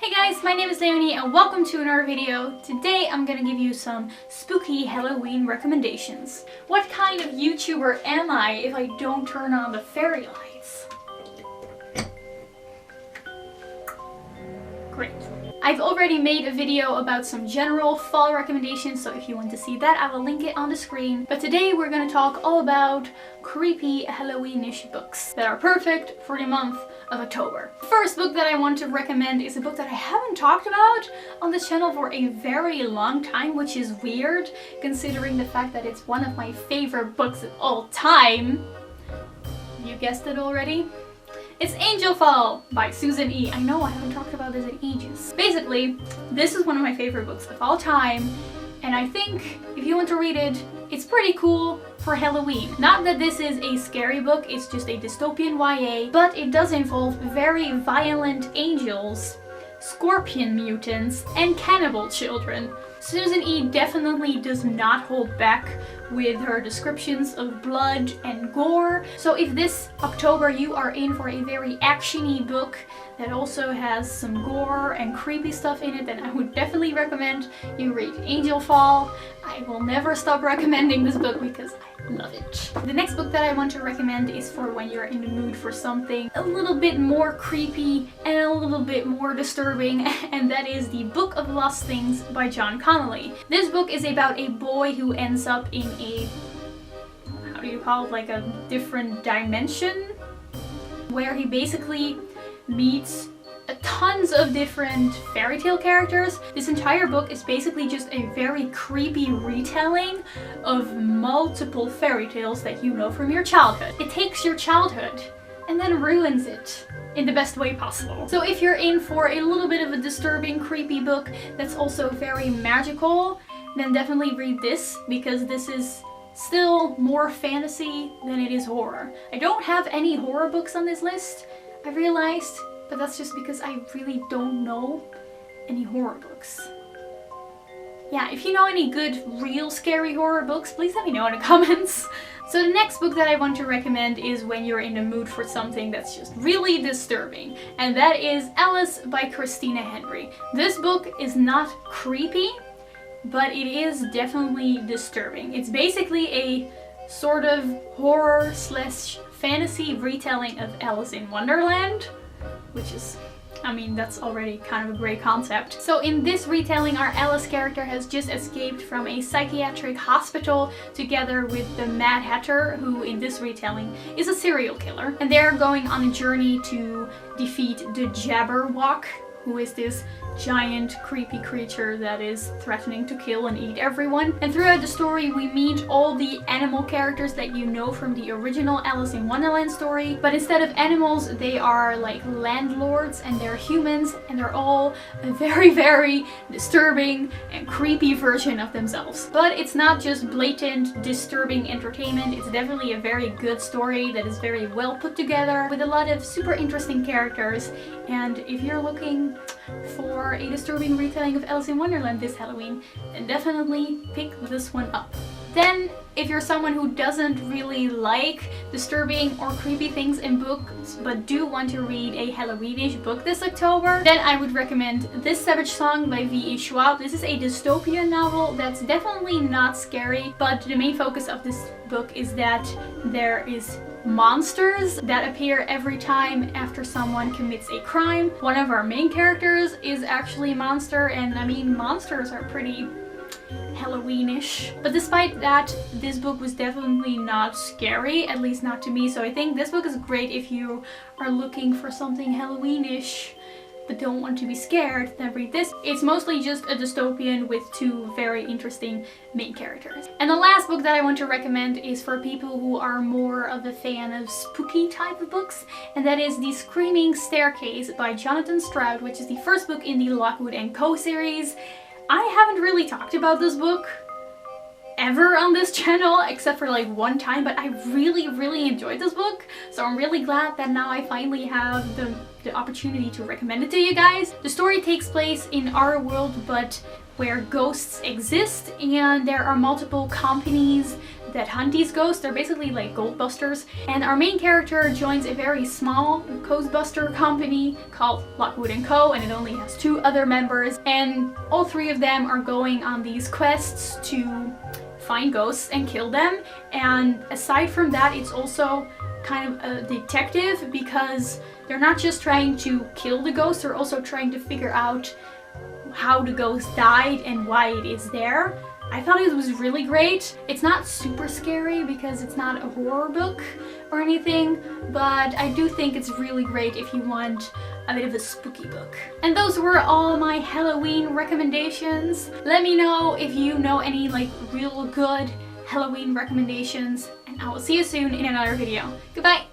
Hey guys, my name is Leonie and welcome to another video. Today I'm gonna give you some spooky Halloween recommendations. What kind of YouTuber am I if I don't turn on the fairy lights? Great. I've already made a video about some general fall recommendations, so if you want to see that, I will link it on the screen. But today we're gonna talk all about creepy Halloweenish books that are perfect for the month of October. The first book that I want to recommend is a book that I haven't talked about on this channel for a very long time, which is weird considering the fact that it's one of my favorite books of all time. You guessed it already? It's Angelfall by Susan E. I know I haven't talked about this in ages. Basically, this is one of my favorite books of all time, and I think if you want to read it, it's pretty cool for Halloween. Not that this is a scary book, it's just a dystopian YA, but it does involve very violent angels, scorpion mutants, and cannibal children. Susan E. definitely does not hold back with her descriptions of blood and gore. So if this October you are in for a very actiony book that also has some gore and creepy stuff in it, then I would definitely recommend you read Angelfall. I will never stop recommending this book because I love it. The next book that I want to recommend is for when you're in the mood for something a little bit more creepy and a little bit more disturbing, and that is The Book of Lost Things by John Connolly. This book is about a boy who ends up in a, how do you call it, like a different dimension, where he basically meets tons of different fairy tale characters. This entire book is basically just a very creepy retelling of multiple fairy tales that you know from your childhood. It takes your childhood and then ruins it in the best way possible. So if you're in for a little bit of a disturbing, creepy book that's also very magical, then definitely read this, because this is still more fantasy than it is horror. I don't have any horror books on this list, I realized, but that's just because I really don't know any horror books. Yeah, if you know any good, real scary horror books, please let me know in the comments. So the next book that I want to recommend is when you're in the mood for something that's just really disturbing, and that is Alice by Christina Henry. This book is not creepy, but it is definitely disturbing. It's basically a sort of horror slash fantasy retelling of Alice in Wonderland, which is, I mean, that's already kind of a great concept. So in this retelling, our Alice character has just escaped from a psychiatric hospital together with the Mad Hatter, who in this retelling is a serial killer. And they're going on a journey to defeat the Jabberwock, who is this giant creepy creature that is threatening to kill and eat everyone. And throughout the story we meet all the animal characters that you know from the original Alice in Wonderland story, but instead of animals they are like landlords, and they're humans, and they're all a very, very disturbing and creepy version of themselves. But it's not just blatant disturbing entertainment, it's definitely a very good story that is very well put together with a lot of super interesting characters. And if you're looking for a disturbing retelling of Alice in Wonderland this Halloween, then definitely pick this one up. Then, if you're someone who doesn't really like disturbing or creepy things in books, but do want to read a Halloweenish book this October, then I would recommend This Savage Song by V.E. Schwab. This is a dystopian novel that's definitely not scary, but the main focus of this book is that there is monsters that appear every time after someone commits a crime. One of our main characters is actually a monster, and I mean, monsters are pretty Halloweenish. But despite that, this book was definitely not scary, at least not to me, so I think this book is great if you are looking for something Halloweenish but don't want to be scared, then read this. It's mostly just a dystopian with two very interesting main characters. And the last book that I want to recommend is for people who are more of a fan of spooky type of books, and that is The Screaming Staircase by Jonathan Stroud, which is the first book in the Lockwood & Co. series. I haven't really talked about this book ever on this channel, except for like one time, but I really enjoyed this book, so I'm really glad that now I finally have the opportunity to recommend it to you guys. The story takes place in our world, but where ghosts exist, and there are multiple companies that hunt these ghosts. They're basically like gold busters. And our main character joins a very small Ghostbuster company called Lockwood & Co. and it only has 2 other members. And all 3 of them are going on these quests to find ghosts and kill them. And aside from that, it's also kind of a detective because they're not just trying to kill the ghost, they're also trying to figure out how the ghost died and why it is there. I thought it was really great. It's not super scary because it's not a horror book or anything, but I do think it's really great if you want a bit of a spooky book. And those were all my Halloween recommendations. Let me know if you know any like real good Halloween recommendations, and I will see you soon in another video. Goodbye!